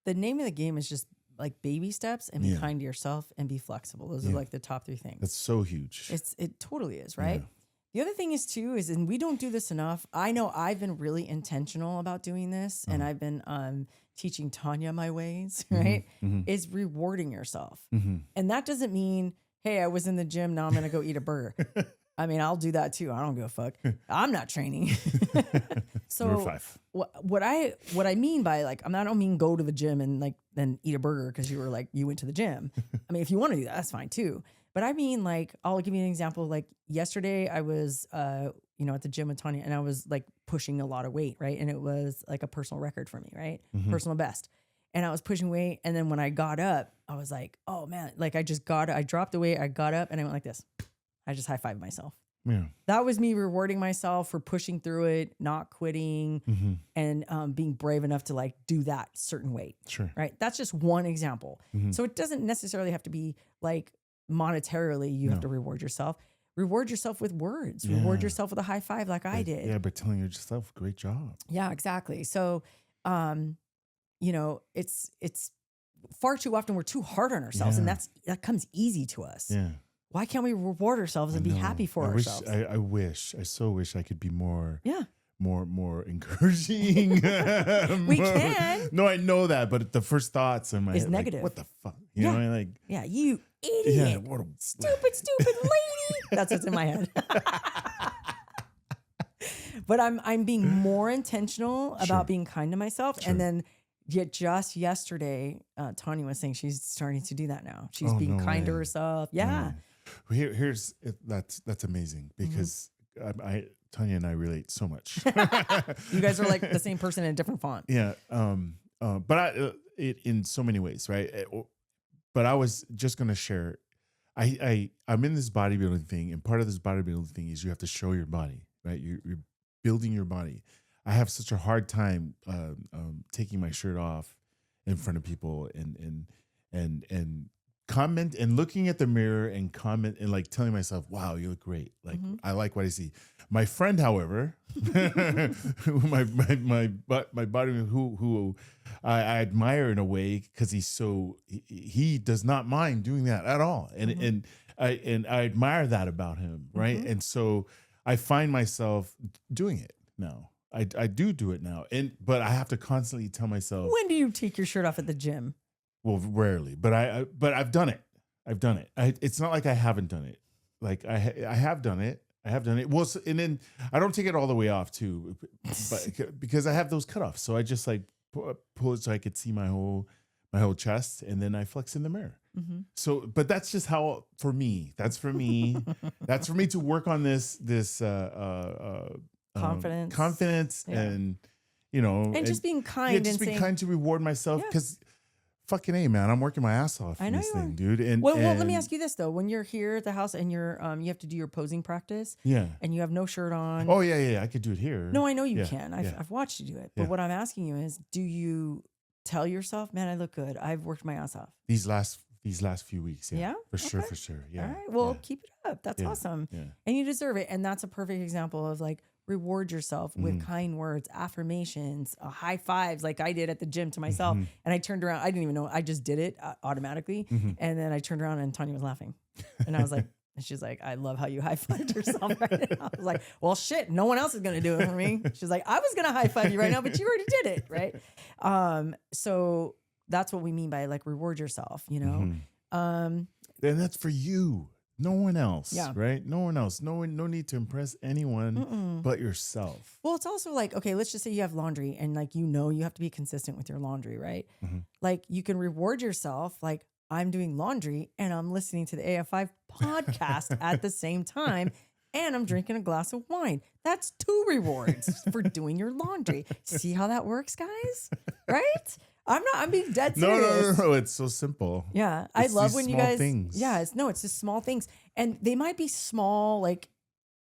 the name of the game is just like baby steps and be kind to yourself and be flexible. Those are like the top 3 things. That's so huge. It totally is, right? Yeah. The other thing is too is, and we don't do this enough. I know I've been really intentional about doing this, and I've been teaching Tanya my ways, right? Is rewarding yourself. And that doesn't mean hey, I was in the gym. Now I'm going to go eat a burger. I mean, I'll do that too. I don't give a fuck. I'm not training. Number So 5. what I mean by like, I don't mean go to the gym and like then eat a burger because you went to the gym. I mean, if you want to do that, that's fine too. But I mean, like, I'll give you an example. Like yesterday I was, at the gym with Tanya and I was like pushing a lot of weight. Right. And it was like a personal record for me. Right. Personal best. And I was pushing weight. And then when I got up, I was like, oh man, like I dropped the weight. I got up and I went like this. I just high-fived myself. Yeah. That was me rewarding myself for pushing through it, not quitting, and being brave enough to like do that certain weight. Sure. Right. That's just one example. So it doesn't necessarily have to be like monetarily, you have to reward yourself. Reward yourself with words. Yeah. Reward yourself with a high five like I did. Yeah, but telling yourself, great job. Yeah, exactly. So, it's far too often we're too hard on ourselves, and that comes easy to us. Yeah. Why can't we reward ourselves and be happy for ourselves? I so wish I could be more. Yeah. More encouraging. We can. No, I know that, but the first thoughts in my head, negative. Like, what the fuck? You know, like, yeah, you idiot. Yeah, what a stupid lady. That's what's in my head. But I'm being more intentional about being kind to myself. And then just yesterday, Tanya was saying she's starting to do that now. She's being kind to herself. Yeah. Here's that's amazing because Tanya and I relate so much. You guys are like the same person in a different font. Yeah. But it in so many ways, right? But I was just gonna share. I'm in this bodybuilding thing, and part of this bodybuilding thing is you have to show your body, right? You're building your body. I have such a hard time taking my shirt off in front of people and comment and looking at the mirror and comment and like telling myself, wow, you look great. Like I like what I see. My friend, however, my body who I admire in a way because he does not mind doing that at all. And I admire that about him. Right. And so I find myself doing it now. I do it now. But I have to constantly tell myself. When do you take your shirt off at the gym? Well, rarely, but I've done it. It's not like I haven't done it. Like I have done it. Well, and then I don't take it all the way off too, but because I have those cutoffs. So I just like pull it so I could see my whole chest, and then I flex in the mirror. So, but that's just how for me. That's for me. That's for me to work on this confidence, and and just being kind. Yeah, just being kind to reward myself because. Fucking A, man, I'm working my ass off in this thing, dude. And well, let me ask you this though: when you're here at the house and you're you have to do your posing practice, and you have no shirt on. Oh yeah, I could do it here. No, I know you can. I've watched you do it. But what I'm asking you is, do you tell yourself, "Man, I look good. I've worked my ass off." These last few weeks, for sure. Yeah. All right. Well, keep it up. That's awesome. Yeah. And you deserve it. And that's a perfect example of like reward yourself with kind words, affirmations, high fives, like I did at the gym to myself. And I turned around. I didn't even know. I just did it automatically. And then I turned around and Tanya was laughing. And I was like, and she's like, I love how you high fived yourself right now. I was like, well, shit, no one else is going to do it for me. She's like, I was going to high five you right now, but you already did it. Right. So that's what we mean by like reward yourself, And that's for you. No one else, right? No one else. No need to impress anyone but yourself. Well, it's also like, okay, let's just say you have laundry and like, you have to be consistent with your laundry, right? Like you can reward yourself. Like I'm doing laundry and I'm listening to the AF5 podcast at the same time. And I'm drinking a glass of wine. That's 2 rewards for doing your laundry. See how that works, guys? Right? I'm being dead serious. No. It's so simple. Yeah. I love when you guys. Things. Yeah. It's just small things. And they might be small, like,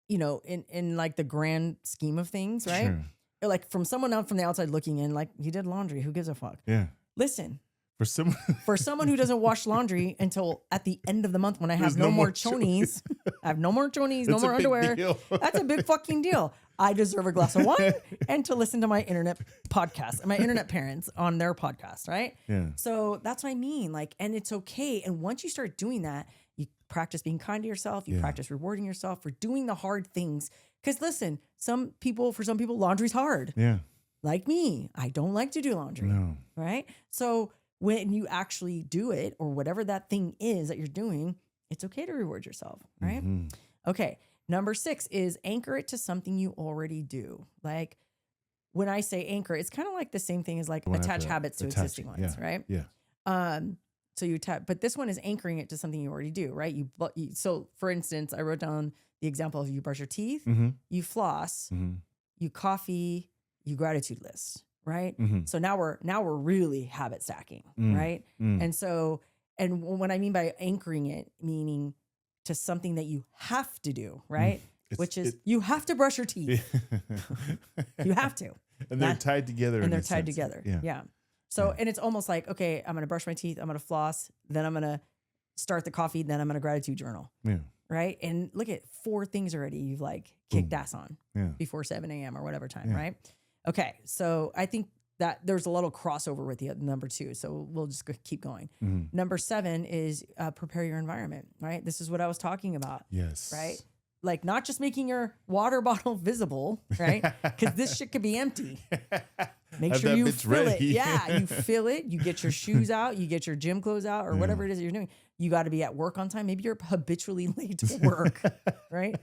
in like the grand scheme of things, right? Sure. Like from someone out from the outside looking in, like he did laundry. Who gives a fuck? Yeah. Listen. For someone who doesn't wash laundry until at the end of the month when I have no more chonies, I have no more chonies, no more underwear. That's a big fucking deal. I deserve a glass of wine and to listen to my internet podcast, my internet parents on their podcast, right? Yeah. So that's what I mean. Like, and it's okay. And once you start doing that, you practice being kind to yourself. You practice rewarding yourself for doing the hard things. Because listen, for some people, laundry's hard. Yeah. Like me, I don't like to do laundry. No. Right? So when you actually do it or whatever that thing is that you're doing, It's okay to reward yourself, right? Mhm. Okay. Number 6 is anchor it to something you already do. Like when I say anchor, it's kind of like the same thing as like Going attach after habits to existing attaching. ones, right? Yeah. So you attach, but this one is anchoring it to something you already do, right? So for instance, I wrote down the example of you brush your teeth, Mm-hmm. you floss, Mm-hmm. you coffee, you gratitude list, right? Mm-hmm. So now we're really habit stacking, right? And so, and what I mean by anchoring it, meaning to something that you have to do, right? Which is you have to brush your teeth. You have to. And they're tied together. And they're tied together. Yeah. So, and it's almost like, okay, I'm going to brush my teeth. I'm going to floss. Then I'm going to start the coffee. Then I'm going to gratitude journal. Yeah. Right. And look at 4 things already you've like kicked ass on before 7 a.m. or whatever time. Right. Okay. So I think that there's a little crossover with the number 2. So we'll just keep going. Number 7 is prepare your environment. Right. This is what I was talking about. Yes. Right. Like not just making your water bottle visible, right? Because this shit could be empty. Make sure you fill it. Yeah, you fill it. You get your shoes out. You get your gym clothes out, or whatever it is that you're doing. You got to be at work on time. Maybe you're habitually late to work, right?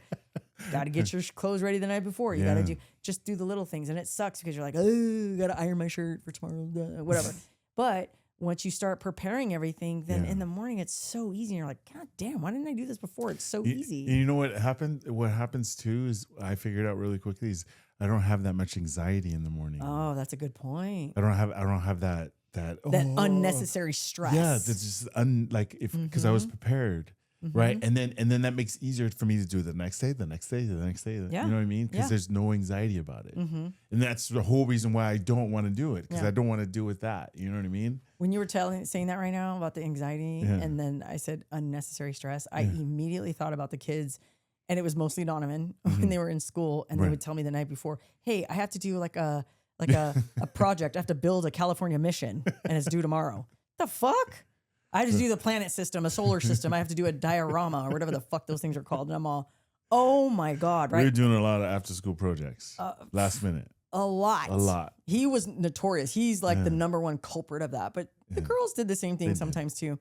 Got to get your clothes ready the night before. You got to do the little things, and it sucks because you're like, oh, got to iron my shirt for tomorrow, whatever. But once you start preparing everything, then in the morning it's so easy. And you're like, God damn, why didn't I do this before? It's so easy. And you know what happened? What happens too is I figured out really quickly is I don't have that much anxiety in the morning. Oh, that's a good point. I don't have that unnecessary stress. Yeah, that's just because I was prepared. Right. And then that makes it easier for me to do it the next day. You know what I mean? Because there's no anxiety about it. And that's the whole reason why I don't want to do it. Because I don't want to deal with that. You know what I mean? When you were saying that right now about the anxiety and then I said unnecessary stress, I immediately thought about the kids, and it was mostly Donovan when they were in school, and they would tell me the night before, hey, I have to do like a project. I have to build a California mission and it's due tomorrow. The fuck? I have to do the planet system, a solar system. I have to do a diorama or whatever the fuck those things are called. And I'm all, oh my God, right? We were doing a lot of after school projects last minute. A lot. A lot. He was notorious. He's like the number one culprit of that. But the girls did the same thing sometimes too.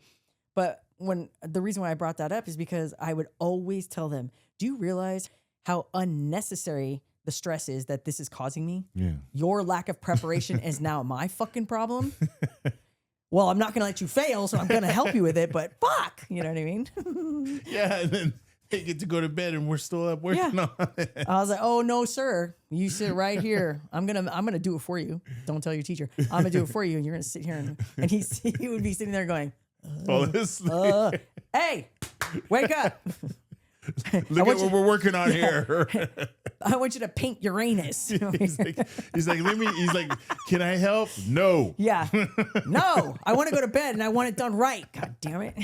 But the reason why I brought that up is because I would always tell them, do you realize how unnecessary the stress is that this is causing me? Yeah. Your lack of preparation is now my fucking problem. Well, I'm not going to let you fail, so I'm going to help you with it, but fuck, you know what I mean? Yeah, and then they get to go to bed and we're still up working on it. I was like, oh, no, sir. You sit right here. I'm gonna do it for you. Don't tell your teacher. I'm going to do it for you, and you're going to sit here. And he would be sitting there going, hey, wake up. Look at what we're working on here. I want you to paint Uranus. he's like, can I help? No. Yeah. No, I want to go to bed and I want it done right. God damn it.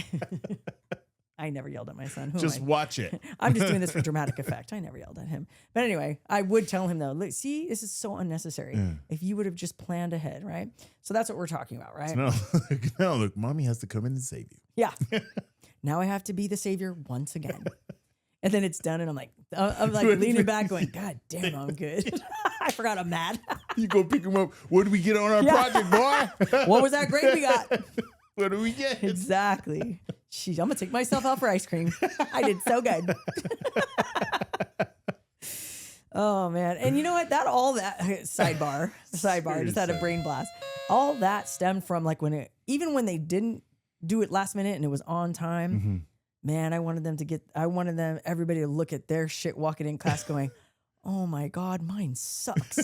I never yelled at my son. Just watch it. I'm just doing this for dramatic effect. I never yelled at him. But anyway, I would tell him though, look, see, this is so unnecessary. If you would have just planned ahead, right? So that's what we're talking about, right? No, look, mommy has to come in and save you. Yeah. Now I have to be the savior once again. And then it's done, and I'm like leaning back, going, "God damn, I'm good." I forgot I'm mad. You go pick him up. What did we get on our project, boy? What was that grade we got? What do we get? Exactly. Jeez, I'm gonna take myself out for ice cream. I did so good. Oh man, and you know what? Sidebar. Just had a brain blast. All that stemmed from like when they didn't do it last minute and it was on time. Mm-hmm. Man, I wanted everybody to look at their shit walking in class going, oh my God, mine sucks.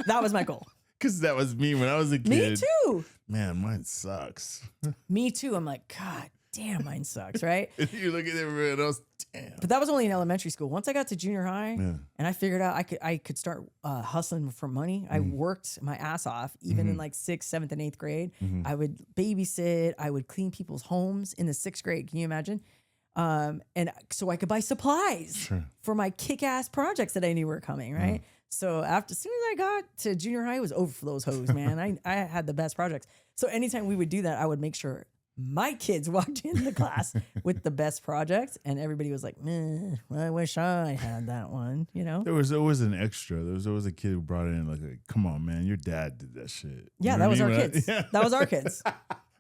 That was my goal. Because that was me when I was a kid. Me too. Man, mine sucks. Me too. I'm like, God damn, mine sucks, right? And you look at everyone else, damn. But that was only in elementary school. Once I got to junior high and I figured out I could start hustling for money, I worked my ass off, even in like 6th, 7th, and 8th grade. I would babysit. I would clean people's homes in the 6th grade. Can you imagine? And so I could buy supplies for my kick-ass projects that I knew were coming, right? So as soon as I got to junior high, it was over for those hoes, man. I had the best projects. So anytime we would do that, I would make sure my kids walked into class with the best projects, and everybody was like, "Man, I wish I had that one." You know, there was always an extra. There was always a kid who brought it in like, "Come on, man, your dad did that shit." Yeah, that was our kids. That was our kids.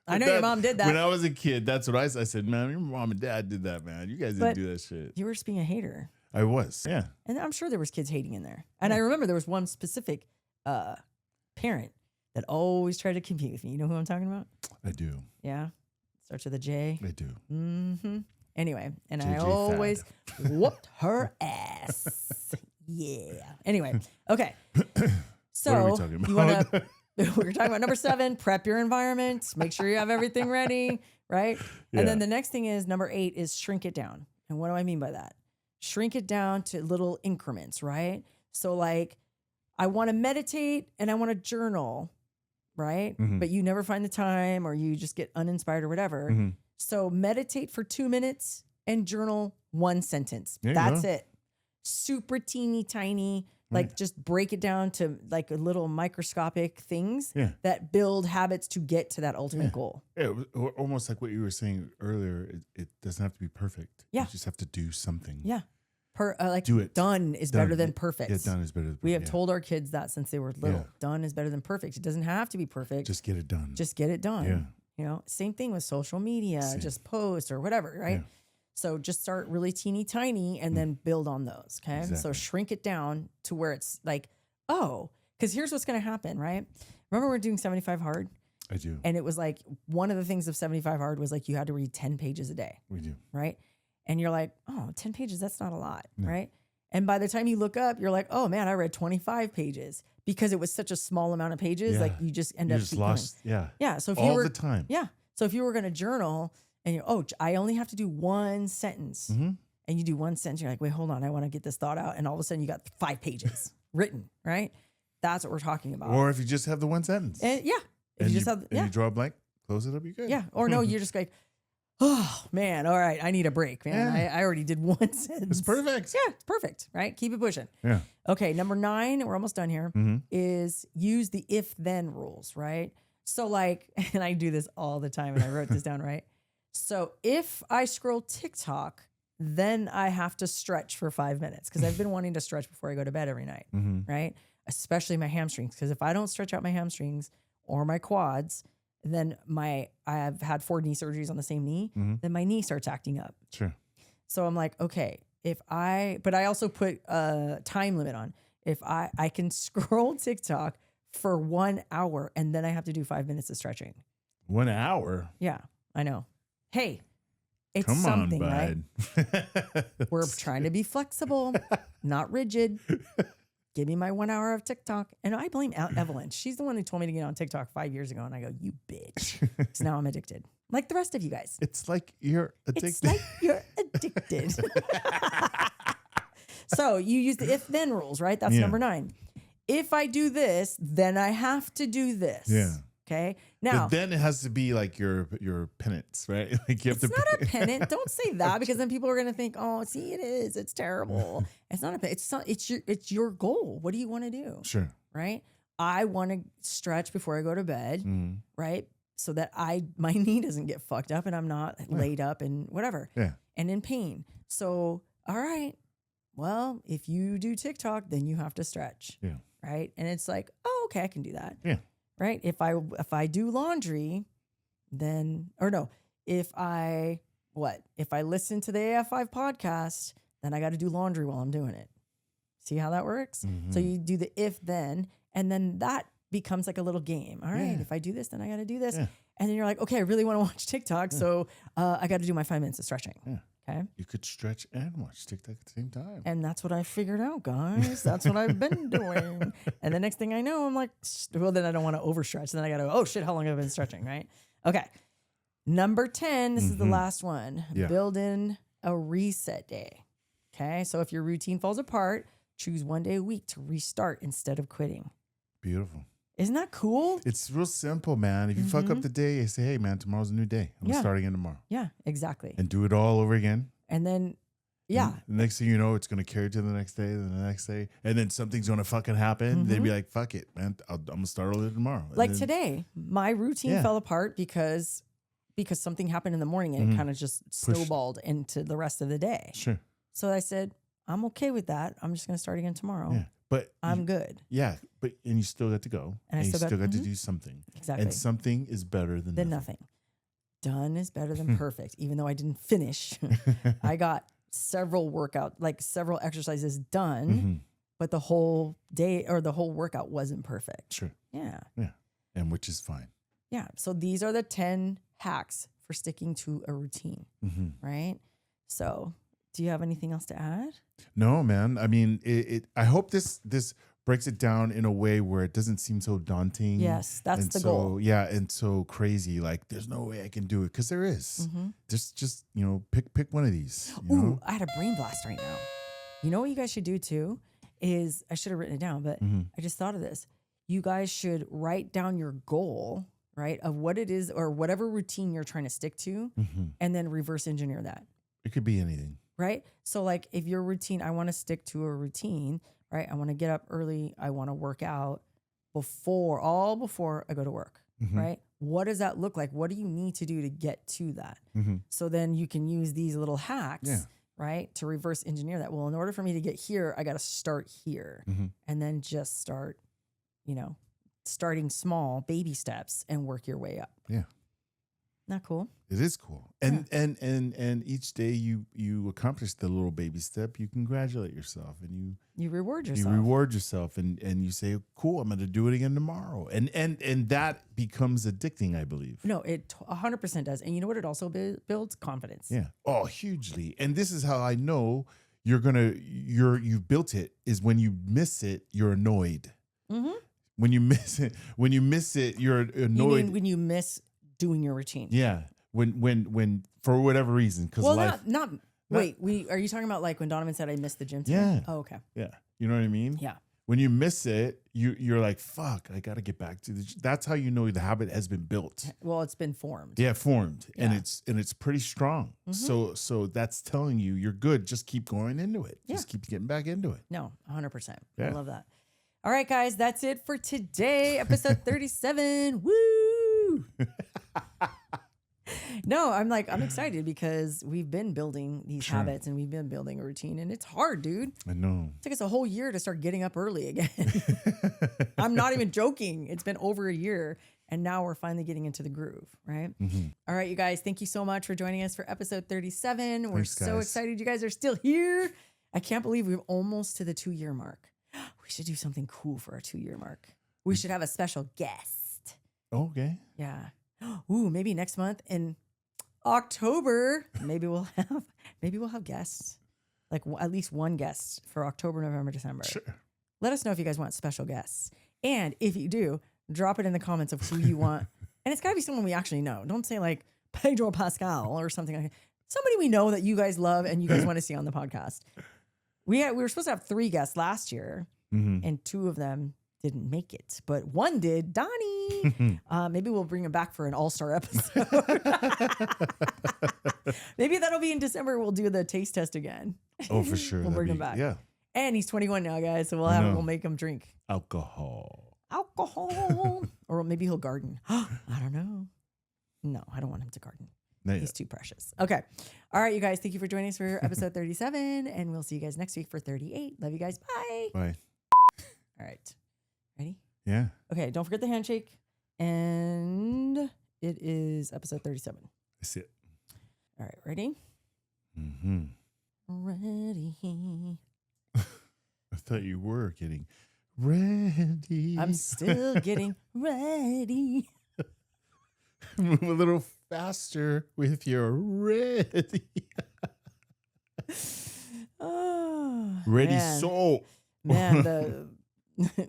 I know your mom did that. When I was a kid, that's what I said, man, your mom and dad did that, man. You guys didn't do that shit. You were just being a hater. I was, yeah. And I'm sure there was kids hating in there. And I remember there was one specific parent that always tried to compete with me. You know who I'm talking about? I do. Yeah. Starts with a J. I do. Mm-hmm. Anyway, and JJ I always whooped her ass. Yeah. Anyway, okay. So what are we talking about? You want to? We're talking about number 7. Prep your environment. Make sure you have everything ready, right? Yeah. And then the next thing is number 8 is shrink it down. And what do I mean by that? Shrink it down to little increments, right? So like, I want to meditate and I want to journal, right? Mm-hmm. But you never find the time, or you just get uninspired or whatever. Mm-hmm. So meditate for 2 minutes and journal 1 sentence. That's it. Super teeny tiny, like just break it down to like a little microscopic things that build habits to get to that ultimate goal. Yeah, almost like what you were saying earlier. It doesn't have to be perfect. Yeah. You just have to do something. Yeah. Do it. Done is better than perfect. Yeah, done is better than perfect. We have told our kids that since they were little. Yeah. Done is better than perfect. It doesn't have to be perfect. Just get it done. Just get it done. Yeah. You know, same thing with social media, just post or whatever, right? Yeah. So just start really teeny tiny and then build on those. Okay. Exactly. So shrink it down to where it's like, oh, because here's what's going to happen, right? Remember we're doing 75 hard? I do. And it was like, one of the things of 75 hard was like, you had to read 10 pages a day. We do. Right. And you're like, oh, 10 pages, that's not a lot. Right. And by the time you look up, you're like, oh man, I read 25 pages because it was such a small amount of pages. Like you just end up lost. Yeah. Yeah. So if all you were the time. Yeah. So if you were going to journal and you're, I only have to do 1 sentence, and you do 1 sentence, you're like, wait, hold on, I want to get this thought out. And all of a sudden you got 5 pages written, right? That's what we're talking about. Or if you just have the 1 sentence. And if you just have, you draw a blank, close it up, you're good. Yeah. Or no, you're just like, oh man, all right, I need a break, man. I already did 1 sentence. It's perfect. Yeah, it's perfect, right? Keep it pushing. Yeah. Okay, number 9, we're almost done here, is use the if-then rules, right? So like, and I do this all the time, and I wrote this down, right? So if I scroll TikTok, then I have to stretch for 5 minutes because I've been wanting to stretch before I go to bed every night, right? Especially my hamstrings, because if I don't stretch out my hamstrings or my quads, then I have had 4 knee surgeries on the same knee, then my knee starts acting up. Sure. So I'm like, okay, but I also put a time limit on. If I can scroll TikTok for 1 hour and then I have to do 5 minutes of stretching. 1 hour? Yeah, I know. Hey, it's Come something, on, right? bud. We're trying to be flexible, not rigid. Give me my 1 hour of TikTok. And I blame Evelyn. She's the one who told me to get on TikTok 5 years ago. And I go, you bitch. So now I'm addicted. Like the rest of you guys. It's like you're addicted. It's like you're addicted. So you use the if-then rules, right? That's number 9. If I do this, then I have to do this. Yeah. Okay. Now, but then it has to be like your penance, right? Like you have it's to. not a pennant. Don't say that because then people are going to think, "Oh, see, it is. It's terrible." It's not a. It's your goal. What do you want to do? Sure. Right. I want to stretch before I go to bed. Right. So that my knee doesn't get fucked up and I'm not laid up and whatever. Yeah. And in pain. So all right. Well, if you do TikTok, then you have to stretch. Yeah. Right. And it's like, oh, okay, I can do that. Yeah. Right. If I do laundry, then, or no, if I listen to the AF5 podcast, then I got to do laundry while I'm doing it. See how that works? So you do the if then, and then that becomes like a little game. All right. If I do this, then I got to do this. Yeah. And then you're like, okay, I really want to watch TikTok. So I got to do my 5 minutes of stretching. Yeah. Okay. You could stretch and watch TikTok at the same time. And that's what I figured out, guys. That's what I've been doing. And the next thing I know, I'm like, well, then I don't want to overstretch. Then I got to, oh shit, how long have I been stretching, right? Okay. Number 10, this is the last one. Yeah. Build in a reset day. Okay. So if your routine falls apart, choose 1 day a week to restart instead of quitting. Beautiful. Isn't that cool? It's real simple, man. If you fuck up the day, you say, hey, man, tomorrow's a new day. I'm starting again tomorrow. Yeah, exactly. And do it all over again. And then, yeah. And the next thing you know, it's going to carry to the next day, then the next day. And then something's going to fucking happen. They'd be like, fuck it, man. I'm going to start over tomorrow. And like then, today, my routine fell apart because something happened in the morning and it kind of just snowballed into the rest of the day. Sure. So I said, I'm okay with that. I'm just going to start again tomorrow. Yeah. But I'm good. Yeah. And you still got to go. And you still got to do something. Exactly. And something is better than nothing. done is better than perfect. Even though I didn't finish, I got several exercises done, but the whole day or the whole workout wasn't perfect. Sure. Yeah. Yeah. And which is fine. Yeah. So these are the 10 hacks for sticking to a routine, right? So do you have anything else to add? No, man. I mean, I hope this breaks it down in a way where it doesn't seem so daunting. Yes, that's the so, goal. Yeah, and so crazy. Like, there's no way I can do it because there is. Just pick one of these. You know? I had a brain blast right now. You know what you guys should do too is I should have written it down, but I just thought of this. You guys should write down your goal, right, of what it is or whatever routine you're trying to stick to, and then reverse engineer that. It could be anything. Right? So like if your routine, I want to stick to a routine, right? I want to get up early. I want to work out before I go to work, right? What does that look like? What do you need to do to get to that? So then you can use these little hacks, right? To reverse engineer that. Well, in order for me to get here, I got to start here and then just start, starting small baby steps and work your way up. Yeah. Not cool. It is cool. And each day you accomplish the little baby step, you congratulate yourself and you reward yourself. You reward yourself and you say, cool, I'm going to do it again tomorrow. And that becomes addicting, I believe. No, it 100% does. And you know what? It also builds confidence. Yeah. Oh, hugely. And this is how I know you've built it is when you miss it, you're annoyed. When you miss it, you're annoyed. You mean when you miss doing your routine? Yeah. When for whatever reason, because wait, are you talking about like when Donovan said I missed the gym today? Yeah. Oh, okay. Yeah. You know what I mean? Yeah. When you miss it, you're like, fuck, I got to get back to the. That's how you know the habit has been built. Well, it's been formed. Yeah, formed, Yeah. and it's pretty strong. So that's telling you you're good. Just keep going into it. Just keep getting back into it. No, 100%. Yeah. I love that. All right, guys, that's it for today, episode 37. Woo! No, I'm excited because we've been building these habits and we've been building a routine, and it's hard, dude. I know. It took us a whole year to start getting up early again. I'm not even joking. It's been over a year, and now we're finally getting into the groove, right? All right, you guys, thank you so much for joining us for episode 37. We're so excited you guys are still here. I can't believe we're almost to the 2-year mark. We should do something cool for our 2-year mark. We should have a special guest. Okay. Yeah. Ooh, maybe next month in October, maybe we'll have guests, like at least one guest for October, November, December. Sure. Let us know if you guys want special guests. And if you do, drop it in the comments of who you want. And it's got to be someone we actually know. Don't say like Pedro Pascal or something like that. Somebody we know that you guys love and you guys want to see on the podcast. We were supposed to have 3 guests last year, and 2 of them didn't make it, but one did. Donnie. Maybe we'll bring him back for an all-star episode. Maybe that'll be in December. We'll do the taste test again. Oh, for sure. We'll bring him back. Yeah. And he's 21 now, guys. So we'll make him drink Alcohol. Or maybe he'll garden. I don't know. No, I don't want him to garden. He's too precious. Okay. All right, you guys. Thank you for joining us for episode 37. And we'll see you guys next week for 38. Love you guys. Bye. Bye. All right. Ready? Yeah. Okay. Don't forget the handshake. And it is episode 37. That's it. All right. Ready? Ready. I thought you were getting ready. I'm still getting ready. Move a little faster with your ready. Oh, ready man. soul. Man, the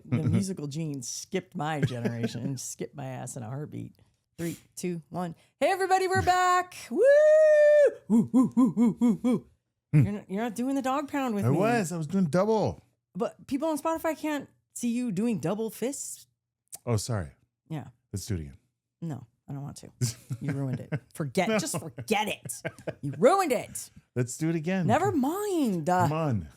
musical genes skipped my generation, skipped my ass in a heartbeat. 3, 2, 1. Hey, everybody, we're back. Woo! Woo, woo, woo, woo, woo, woo. You're not doing the dog pound with me. I was doing double. But people on Spotify can't see you doing double fists. Oh, sorry. Yeah. Let's do it again. No, I don't want to. You ruined it. Just forget it. You ruined it. Let's do it again. Never mind. Come on.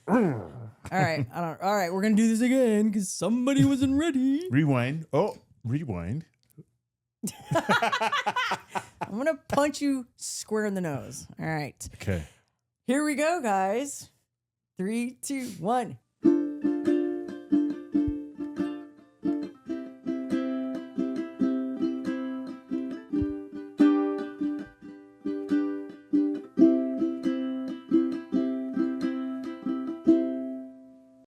All right. All right. We're going to do this again because somebody wasn't ready. Rewind. Oh, rewind. I'm going to punch you square in the nose. All right. Okay. Here we go, guys. 3, 2, 1.